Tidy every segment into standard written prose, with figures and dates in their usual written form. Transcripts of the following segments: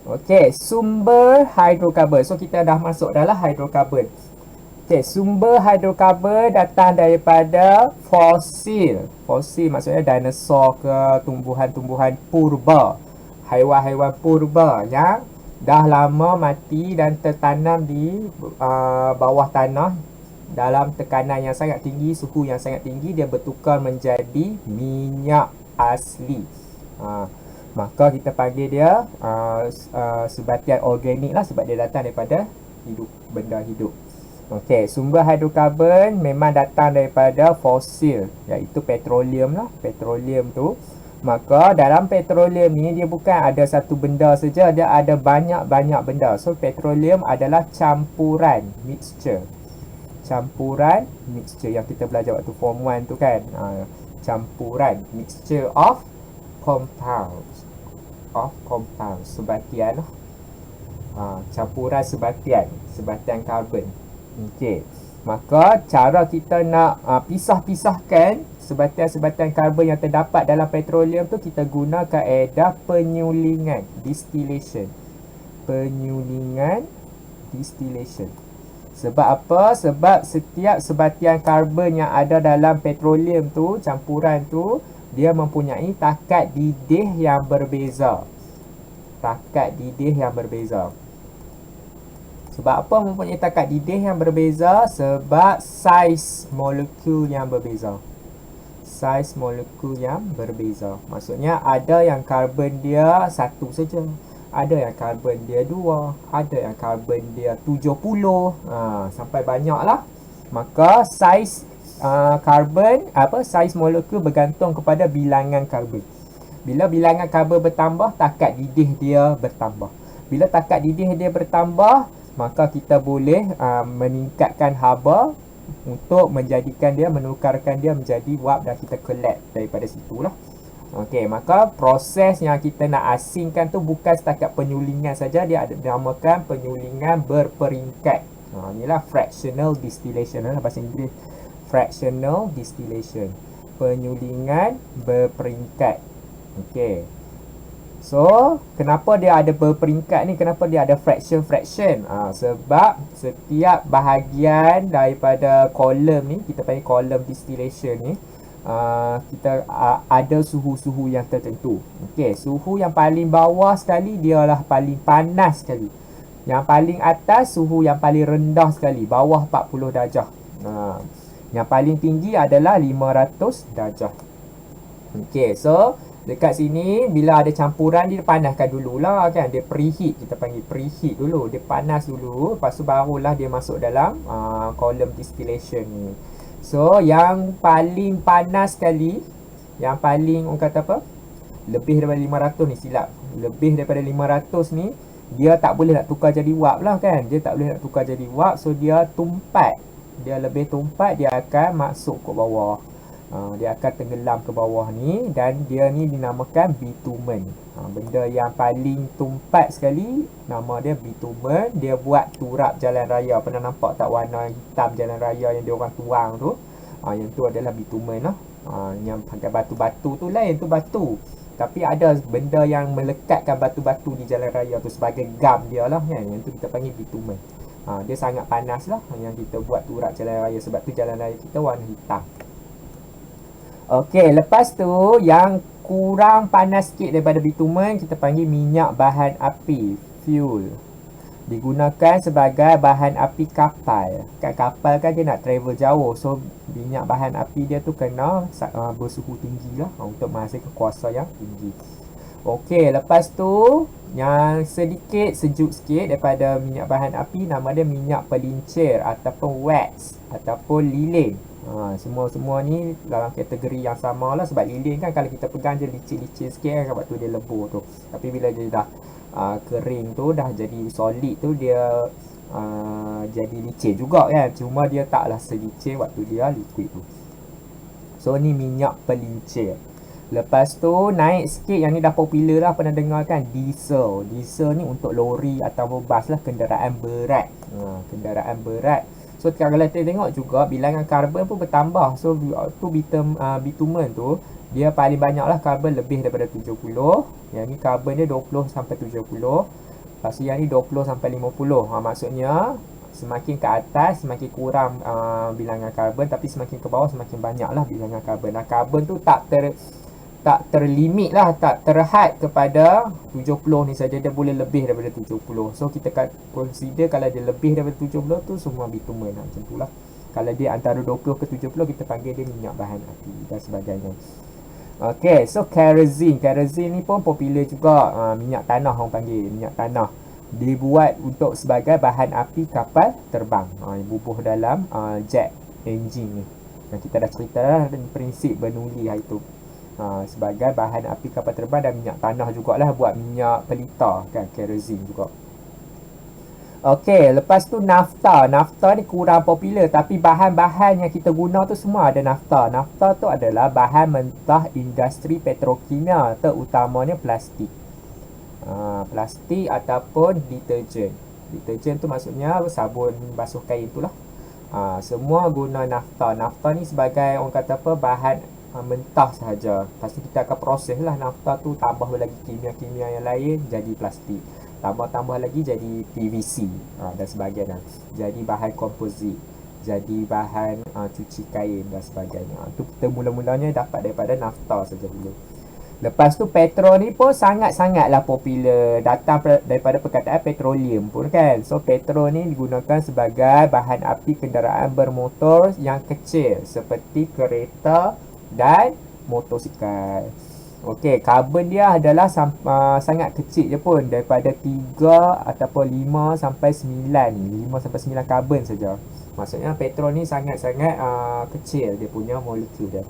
Okey, sumber hidrokarbon. So kita dah masuk dalam hidrokarbon. Okey, sumber hidrokarbon datang daripada fosil. Fosil maksudnya dinosaur ke, tumbuhan-tumbuhan purba. Haiwan-haiwan purba yang dah lama mati dan tertanam di bawah tanah dalam tekanan yang sangat tinggi, suhu yang sangat tinggi, dia bertukar menjadi minyak asli. Maka kita panggil dia sebatian organik lah, sebab dia datang daripada hidup, benda hidup. Okey, sumber hidrokarbon memang datang daripada fosil, iaitu petroleum lah. Petroleum tu, maka dalam petroleum ni dia bukan ada satu benda saja, dia ada banyak-banyak benda. So petroleum adalah campuran, mixture. Campuran, mixture yang kita belajar waktu form 1 tu kan. Campuran, mixture of compounds. Sebatian lah. Campuran sebatian karbon. Okey. Maka cara kita nak pisah-pisahkan sebatian-sebatian karbon yang terdapat dalam petroleum tu, kita guna kaedah penyulingan, distillation. Distillation. Sebab apa? Sebab setiap sebatian karbon yang ada dalam petroleum tu, campuran tu, dia mempunyai takat didih yang berbeza. Sebab apa mempunyai takat didih yang berbeza? Sebab saiz molekul yang berbeza. Maksudnya ada yang karbon dia satu saja, ada yang karbon dia 2, ada yang karbon dia 70, sampai banyak lah. Maka saiz karbon, saiz molekul bergantung kepada bilangan karbon. Bila bilangan karbon bertambah, takat didih dia bertambah. Bila takat didih dia bertambah, maka kita boleh meningkatkan haba untuk menjadikan dia, menukarkan dia menjadi wap, dan kita collect daripada situlah. Okey, maka proses yang kita nak asingkan tu bukan setakat penyulingan saja, dia ada dinamakan penyulingan berperingkat. Inilah fractional distillation lah bahasa Inggeris. Fractional distillation, penyulingan berperingkat. Okey. So, kenapa dia ada berperingkat ni? Kenapa dia ada fraction? Sebab setiap bahagian daripada kolom ni, kita panggil kolom distillation ni, kita ada suhu-suhu yang tertentu. Okey, suhu yang paling bawah sekali dialah paling panas sekali. Yang paling atas suhu yang paling rendah sekali, bawah 40 darjah. Yang paling tinggi adalah 500 darjah. Okey, so dekat sini bila ada campuran, dia panaskan dululah kan, dia preheat, kita panggil preheat dulu, dia panas dulu, lepas tu barulah dia masuk dalam kolom distillation ni. So yang paling panas sekali, yang paling orang kata apa, lebih daripada 500 ni, silap, lebih daripada 500 ni, dia tak boleh nak tukar jadi wap lah kan, dia tak boleh nak tukar jadi wap. So dia tumpat, dia lebih tumpat, dia akan masuk ke bawah. Dia akan tenggelam ke bawah ni, dan dia ni dinamakan bitumen. Benda yang paling tumpat sekali, nama dia bitumen. Dia buat turap jalan raya. Pernah nampak tak warna hitam jalan raya yang dia orang tuang tu? Yang tu adalah bitumen lah. Yang pakai batu-batu tu lain, tu batu. Tapi ada benda yang melekatkan batu-batu di jalan raya tu sebagai gam dia lah kan. Yang tu kita panggil bitumen. Dia sangat panas lah yang kita buat turap jalan raya. Sebab tu jalan raya kita warna hitam. Okey, lepas tu yang kurang panas sikit daripada bitumen, kita panggil minyak bahan api, fuel. Digunakan sebagai bahan api kapal. Kat kapal kan dia nak travel jauh, so minyak bahan api dia tu kena bersuhu tinggi lah untuk menghasilkan kuasa yang tinggi. Okey, lepas tu yang sedikit sejuk sikit daripada minyak bahan api, nama dia minyak pelincir ataupun wax ataupun lilin. Semua ni dalam kategori yang sama lah. Sebab lilin kan kalau kita pegang je licin-licin sikit kan, sebab tu dia lebur tu. Tapi bila dia dah kering tu, dah jadi solid tu, dia jadi licin juga kan. Cuma dia taklah selicin waktu dia liquid tu. So ni minyak pelincir. Lepas tu naik sikit, yang ni dah popular lah, pernah dengar kan, diesel. Diesel ni untuk lori atau bas lah, kenderaan berat. Kenderaan berat. So kalau kita tengok juga bilangan karbon pun bertambah. So tu bitumen tu, dia paling banyak lah karbon lebih daripada 70. Yang ni karbon dia 20 sampai 70. Lepas tu yang ni 20 sampai 50. Maksudnya semakin ke atas semakin kurang bilangan karbon, tapi semakin ke bawah semakin banyak lah bilangan karbon. Karbon tu tak terlimit lah, tak terhad kepada 70 ni saja, dia boleh lebih daripada 70. So kita consider kalau dia lebih daripada 70 tu semua bitumen macam tu lah. Kalau dia antara 20 ke 70 kita panggil dia minyak bahan api dan sebagainya. Okay, so kerosene ni pun popular juga, minyak tanah orang panggil, minyak tanah. Dibuat untuk sebagai bahan api kapal terbang, yang bubuh dalam jet engine ni. Kita dah cerita dah prinsip Bernoulli itu. Sebagai bahan api kapal terbang, dan minyak tanah jugalah buat minyak pelita kan, kerosene juga. Okey, lepas tu nafta. Nafta ni kurang popular, tapi bahan-bahan yang kita guna tu semua ada nafta. Nafta tu adalah bahan mentah industri petrokimia, terutamanya plastik. Plastik ataupun deterjen. Deterjen tu maksudnya sabun basuh kain tu lah. Semua guna nafta. Nafta ni sebagai orang kata apa, bahan mentah sahaja. Lepas tu kita akan proses lah nafta tu, tambah lagi kimia-kimia yang lain jadi plastik, tambah lagi jadi PVC dan sebagainya, jadi bahan komposit, jadi bahan cuci kain dan sebagainya. Itu kita mula-mulanya dapat daripada nafta saja dulu. Lepas tu petrol ni pun sangat-sangatlah popular, datang daripada perkataan petroleum pun kan. So petrol ni digunakan sebagai bahan api kenderaan bermotor yang kecil seperti kereta dan motosikal. Okey, karbon dia adalah sangat kecil je pun, daripada 3 ataupun 5 sampai 9 ni, 5 sampai 9 karbon saja. Maksudnya petrol ni sangat-sangat kecil dia punya molekul dia.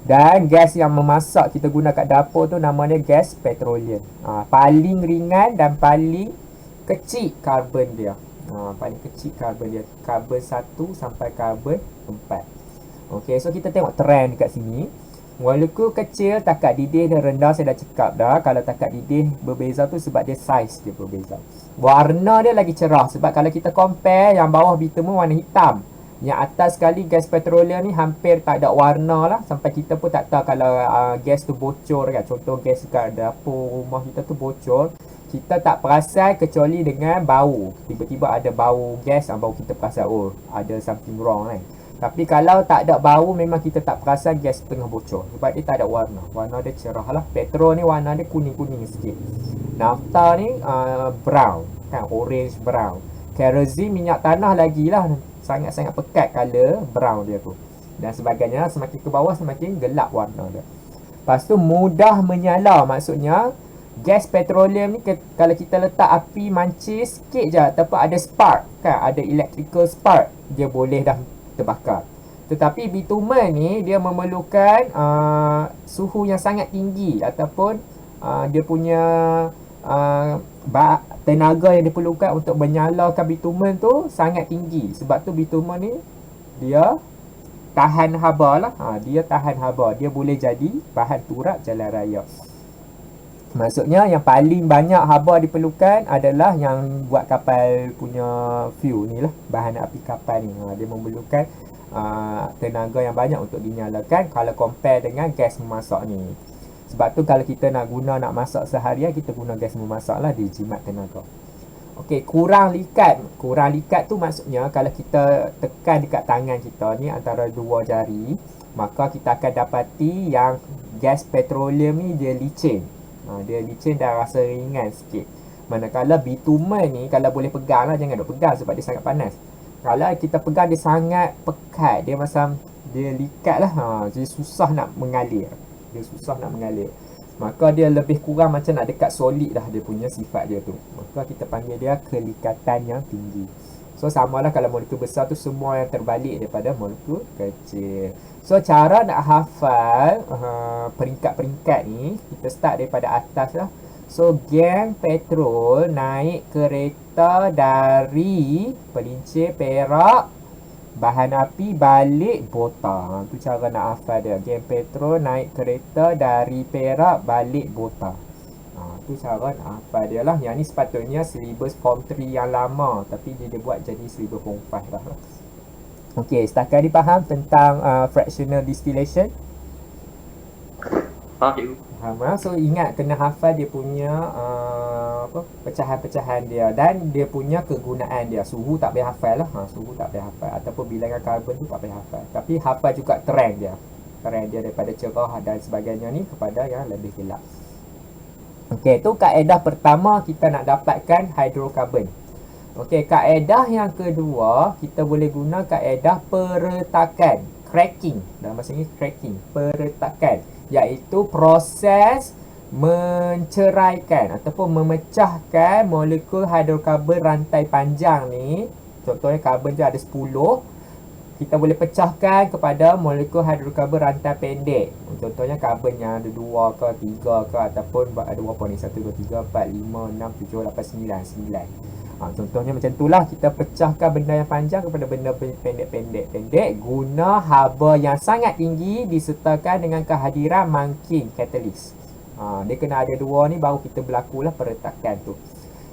Dan gas yang memasak kita guna kat dapur tu namanya gas petroleum. Paling ringan dan paling kecil karbon dia. Paling kecil karbon dia, karbon 1 sampai karbon 4. Okey, so kita tengok trend dekat sini. Molekul kecil, takat didih dia rendah, saya dah cakap dah. Kalau takat didih berbeza tu sebab dia saiz dia berbeza. Warna dia lagi cerah, sebab kalau kita compare yang bawah bitumen warna hitam, yang atas sekali gas petroleum ni hampir tak ada warna lah. Sampai kita pun tak tahu kalau gas tu bocor kan. Contoh gas kat dapur rumah kita tu bocor, kita tak perasan kecuali dengan bau. Tiba-tiba ada bau gas, bau kita perasan, oh ada something wrong kan. Tapi kalau tak ada bau, memang kita tak perasan gas tengah bocor, sebab dia tak ada warna. Warna dia cerah lah. Petrol ni warna dia kuning-kuning sikit. Nafta ni brown kan, orange brown. Kerosene, minyak tanah lagi lah, sangat-sangat pekat color brown dia tu. Dan sebagainya, semakin ke bawah semakin gelap warna dia. Lepas tu mudah menyala, maksudnya gas petroleum ni kalau kita letak api mancis sikit je ataupun ada spark kan, ada electrical spark, dia boleh dah terbakar. Tetapi bitumen ni dia memerlukan suhu yang sangat tinggi, ataupun dia punya tenaga yang diperlukan untuk menyalakan bitumen tu sangat tinggi. Sebab tu bitumen ni dia tahan haba lah. Dia tahan haba, dia boleh jadi bahan turap jalan raya. Maksudnya yang paling banyak haba diperlukan adalah yang buat kapal punya fuel ni lah, bahan api kapal ni. Dia memerlukan tenaga yang banyak untuk dinyalakan kalau compare dengan gas memasak ni. Sebab tu kalau kita nak masak seharian, kita guna gas memasak lah, dijimat tenaga. Okey, kurang likat. Kurang likat tu maksudnya kalau kita tekan dekat tangan kita ni antara dua jari, maka kita akan dapati yang gas petroleum ni dia licin. Dia licin dan rasa ringan sikit. Manakala bitumen ni kalau boleh pegang lah, jangan duk pegang sebab dia sangat panas. Kalau kita pegang dia sangat pekat, dia macam dia likat lah, dia susah nak mengalir. Maka dia lebih kurang macam nak dekat solid dah, dia punya sifat dia tu. Maka kita panggil dia kelikatan yang tinggi. So samalah kalau molekul besar tu semua yang terbalik daripada molekul kecil. So cara nak hafal peringkat-peringkat ni, kita start daripada atas lah. So geng petrol naik kereta dari Pelincir, Perak, bahan api balik Bota. Tu cara nak hafal dia. Geng petrol naik kereta dari Perak balik Bota. Tu cara nak hafal dia lah. Yang ni sepatutnya syllabus form 3 yang lama, tapi dia buat jadi syllabus form 5 dah lah. Okey, setakat ni faham tentang fractional distillation? Faham. So ingat kena hafal dia punya pecahan-pecahan dia dan dia punya kegunaan dia. Suhu tak payah hafal lah. Suhu tak payah hafal ataupun bilangan karbon tu tak payah hafal. Tapi hafal juga trend dia. Trend dia daripada cerah dan sebagainya ni kepada yang lebih gelap. Okey, tu kaedah pertama kita nak dapatkan hidrokarbon. Okey, kaedah yang kedua kita boleh guna kaedah peretakan, cracking. Dalam bahasa Inggeris cracking, peretakan, iaitu proses menceraikan ataupun memecahkan molekul hidrokarbon rantai panjang ni. Contohnya karbon tu ada 10, kita boleh pecahkan kepada molekul hidrokarbon rantai pendek. Contohnya karbon yang ada 2 ke 3 ke ataupun ada berapa ni? 1, 2, 3, 4, 5, 6, 7, 8, 9. Contohnya macam itulah, kita pecahkan benda yang panjang kepada benda pendek guna haba yang sangat tinggi disertakan dengan kehadiran makin catalyst. Dia kena ada 2 ni baru kita berlakulah peretakan tu.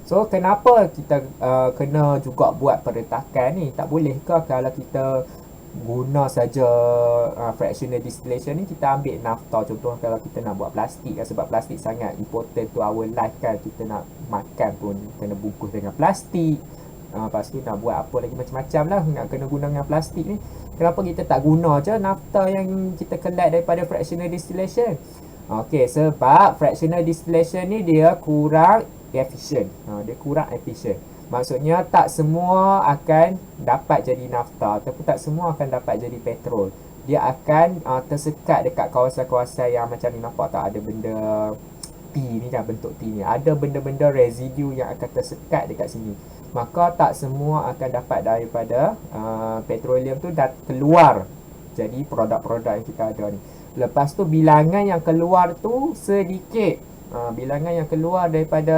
So kenapa kita kena juga buat peretakan ni? Tak boleh ke kalau kita guna saja fractional distillation ni, kita ambil nafta. Contoh kalau kita nak buat plastik kan, sebab plastik sangat important to our life kan, kita nak makan pun kena bungkus dengan plastik. Lepas tu nak buat apa lagi macam-macam lah, nak kena guna dengan plastik ni. Kenapa kita tak guna je nafta yang kita collect daripada fractional distillation? Okey, sebab fractional distillation ni dia kurang efisien. Dia kurang efisien. Maksudnya tak semua akan dapat jadi nafta ataupun tak semua akan dapat jadi petrol. Dia akan tersekat dekat kawasan-kawasan yang macam ni, nampak tak ada benda T ni kan, bentuk T ni. Ada benda-benda residu yang akan tersekat dekat sini. Maka tak semua akan dapat daripada petroleum tu dah keluar jadi produk-produk yang kita ada ni. Lepas tu bilangan yang keluar tu sedikit. Bilangan yang keluar daripada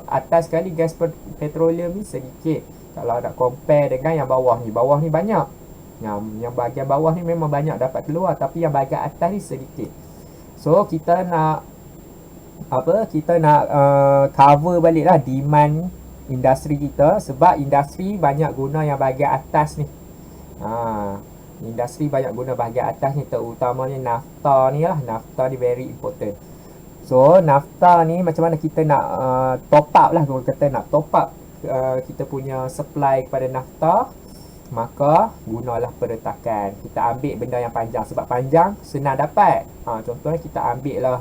atas sekali gas petroleum ni sedikit. Kalau nak compare dengan yang bawah ni banyak. Yang bahagian bawah ni memang banyak dapat keluar, tapi yang bahagian atas ni sedikit. So kita nak cover balik lah demand industri kita, sebab industri banyak guna yang bahagian atas ni. Industri banyak guna bahagian atas ni, terutamanya nafta ni lah. Nafta ni very important. So nafta ni macam mana kita nak top up lah, kalau kata nak top up kita punya supply kepada nafta, maka gunalah peretakan. Kita ambil benda yang panjang, sebab panjang senang dapat. Contohnya kita ambil lah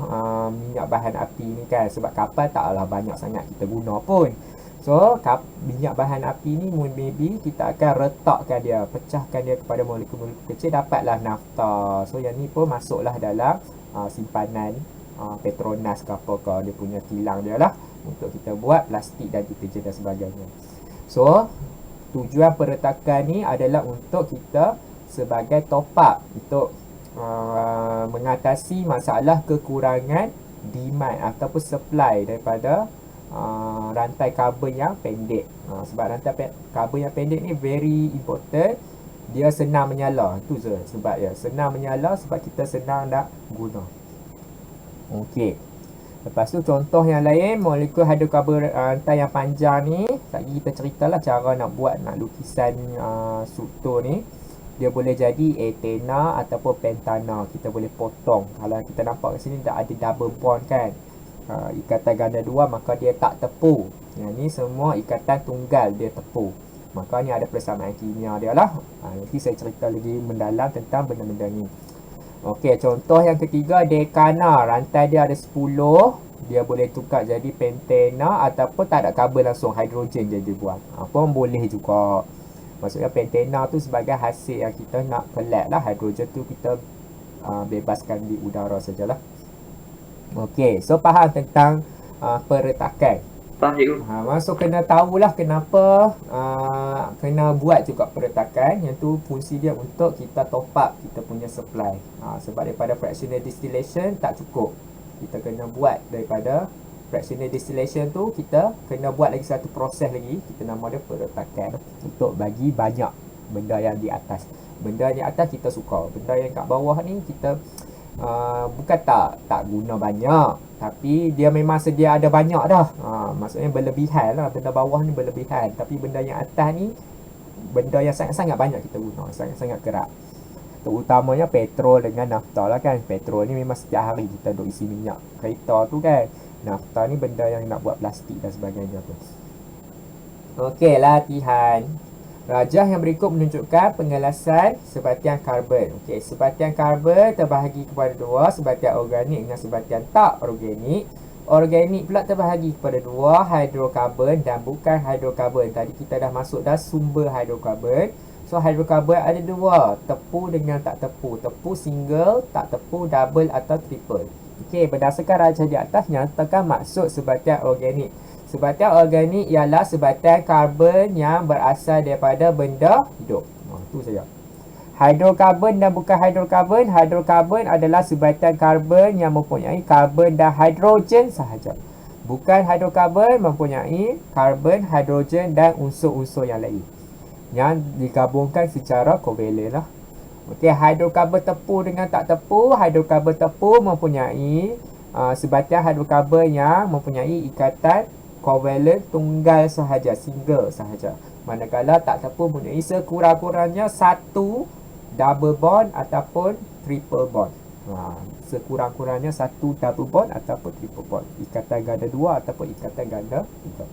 minyak bahan api ni kan, sebab kapal taklah banyak sangat kita guna pun. So minyak bahan api ni maybe kita akan retakkan dia, pecahkan dia kepada molekul-molekul kecil, dapatlah nafta. So yang ni pun masuklah dalam simpanan Petronas ke apa ke, dia punya kilang dia lah untuk kita buat plastik dan deterjen dan sebagainya. So tujuan peretakan ni adalah untuk kita sebagai top up, untuk mengatasi masalah kekurangan demand ataupun supply daripada rantai karbon yang pendek. Sebab rantai karbon yang pendek ni very important. Dia senang menyala, itu je sebab ya, senang menyala sebab kita senang nak guna. Okey. Lepas tu contoh yang lain, molekul hidrokarbon rantai yang panjang ni, lagi kita ceritalah cara nak buat, nak lukisan struktur ni. Dia boleh jadi etena ataupun pentana. Kita boleh potong. Kalau kita nampak kat sini dah ada double bond kan, ikatan ganda 2, maka dia tak tepu. Yang ni semua ikatan tunggal, dia tepu. Maka ni ada persamaan kimia dia lah. Nanti saya cerita lagi mendalam tentang benda-benda ni. Okey, contoh yang ketiga, dekana. Rantai dia ada 10. Dia boleh tukar jadi pentena ataupun tak ada karbon langsung, hidrogen je dia buat. Pun boleh juga. Maksudnya pentena tu sebagai hasil yang kita nak collect lah. Hidrogen tu kita bebaskan di udara sajalah. Okey, so faham tentang peretakan. Faham cikgu. So kena tahulah kenapa kena buat juga peretakan. Yang tu fungsi dia untuk kita top up kita punya supply. Sebab daripada fractional distillation tak cukup, kita kena buat daripada fractional distillation tu, kita kena buat lagi satu proses lagi, kita nama dia peretakan, untuk bagi banyak benda yang di atas. Benda yang di atas kita suka, benda yang kat bawah ni kita bukan tak guna banyak, tapi dia memang sedia ada banyak dah. Maksudnya berlebihan lah, benda bawah ni berlebihan, tapi benda yang atas ni benda yang sangat-sangat banyak kita guna, sangat-sangat kerap. Terutamanya petrol dengan nafta lah kan. Petrol ni memang setiap hari kita duk isi minyak kereta tu kan. Nafta ni benda yang nak buat plastik dan sebagainya tu. Okey, latihan. Rajah yang berikut menunjukkan pengelasan sebatian karbon. Okey, sebatian karbon terbahagi kepada dua, sebatian organik dengan sebatian tak organik. Organik pula terbahagi kepada dua, hidrokarbon dan bukan hidrokarbon. Tadi kita dah masuk dah sumber hidrokarbon. So hidrokarbon ada dua, tepu dengan tak tepu. Tepu single, tak tepu double atau triple. Okey, berdasarkan rajah di atas, nyatakan maksud sebatian organik. Sebatian organik ialah sebatian karbon yang berasal daripada benda hidup. Itu saja. Hidrokarbon dan bukan hidrokarbon. Hidrokarbon adalah sebatian karbon yang mempunyai karbon dan hidrogen sahaja. Bukan hidrokarbon mempunyai karbon, hidrogen dan unsur-unsur yang lain yang digabungkan secara kovalen lah. Okey, hidrokarbon tepu dengan tak tepu. Hidrokarbon tepu mempunyai sebatian hidrokarbon yang mempunyai ikatan kovalen tunggal sahaja, single sahaja. Manakala tak tepu mempunyai sekurang-kurangnya satu double bond ataupun triple bond. Sekurang-kurangnya satu double bond ataupun triple bond. Ikatan ganda 2 ataupun ikatan ganda 3.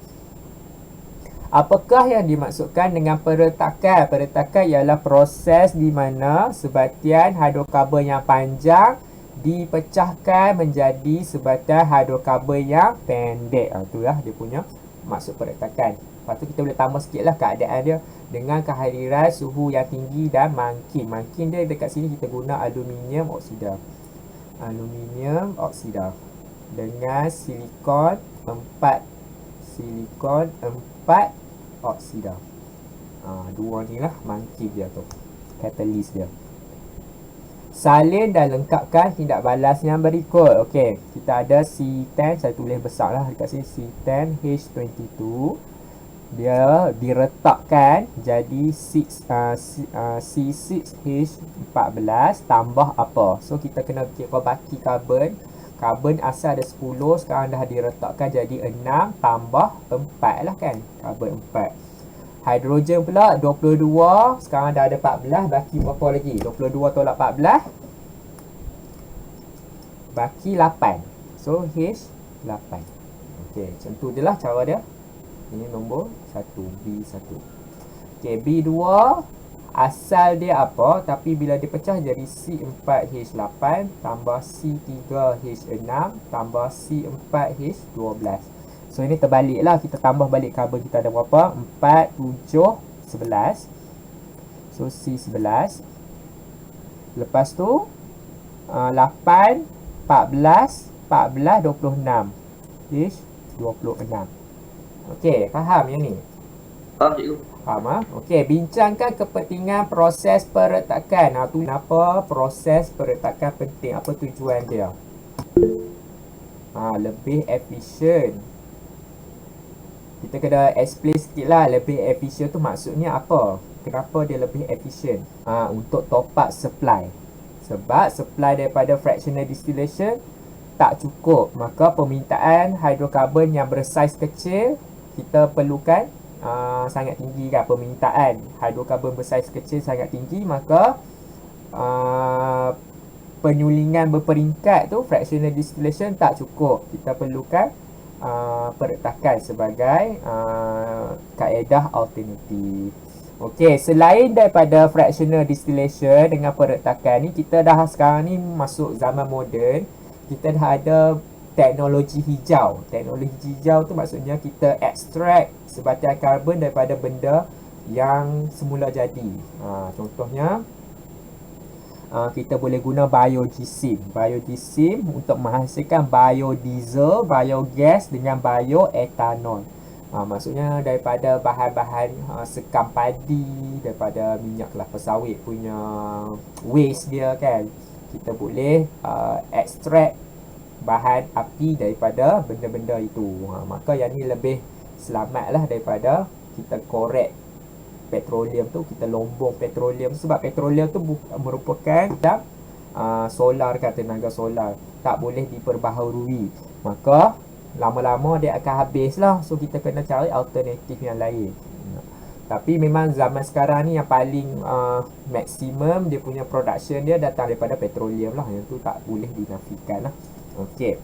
Apakah yang dimaksudkan dengan peretakan? Peretakan ialah proses di mana sebatian hidrokarbon yang panjang dipecahkan menjadi sebatian hidrokarbon yang pendek. Itulah dia punya maksud peretakan. Lepas tu kita boleh tambah sikit lah keadaan dia dengan kehadiran suhu yang tinggi dan mangkin. Mangkin dia dekat sini kita guna aluminium oksida. Aluminium oksida dengan silikon 4. Silikon 4 oksida. Dua ni lah mangkin dia tu. Katalis dia. Salin dan lengkapkan tindak balas yang berikut. Okey, kita ada C10, saya tulis besar lah dekat sini, C10H22. Dia diretakkan jadi C6H14 tambah apa? So kita kena kira baki karbon. Karbon asal ada 10, sekarang dah diretakkan jadi 6 tambah 4 lah kan. Karbon 4. Hidrogen pula 22, sekarang dah ada 14, baki berapa lagi? 22 tolak 14 baki 8. So H8. Okey, macam tu je lah cara dia. Ini nombor 1, B1. Okey, B2 asal dia apa, tapi bila dipecah jadi C4H8 tambah C3H6 tambah C4H12. So ini terbalik lah, kita tambah balik karbon kita ada berapa? 4, 7, 11. So C11. Lepas tu 8, 14, 14, 26. H26. Okey, faham yang ni? Faham cikgu. Faham ah? Okey, bincangkan kepentingan proses peretakan. Tu kenapa proses peretakan penting? Apa tujuan dia? Lebih efisien. Kita kena explain sikit lah, lebih efisien tu maksudnya apa? Kenapa dia lebih efisien? Untuk top up supply. Sebab supply daripada fractional distillation tak cukup. Maka permintaan hidrokarbon yang bersaiz kecil kita perlukan sangat tinggi kan. Permintaan hidrokarbon bersaiz kecil sangat tinggi. Maka penyulingan berperingkat tu, fractional distillation tak cukup. Kita perlukan peretakan sebagai kaedah alternatif. Okey, selain daripada fractional distillation dengan peretakan ni, kita dah sekarang ni masuk zaman moden, kita dah ada teknologi hijau. Teknologi hijau tu maksudnya kita ekstrak sebatian karbon daripada benda yang semula jadi. Contohnya kita boleh guna biogesim. Biogesim untuk menghasilkan biodiesel, biogas dengan bioetanol. Maksudnya daripada bahan-bahan sekam padi, daripada minyak kelapa sawit punya waste dia kan, kita boleh ekstrak bahan api daripada benda-benda itu. Maka yang ni lebih selamat lah daripada kita korek petroleum tu, kita lombong petroleum. Sebab petroleum tu merupakan solar kan, tenaga solar, tak boleh diperbaharui. Maka lama-lama dia akan habis lah. So kita kena cari alternatif yang lain. Tapi memang zaman sekarang ni yang paling maksimum dia punya production dia datang daripada petroleum lah. Yang tu tak boleh dinafikan lah. Okey.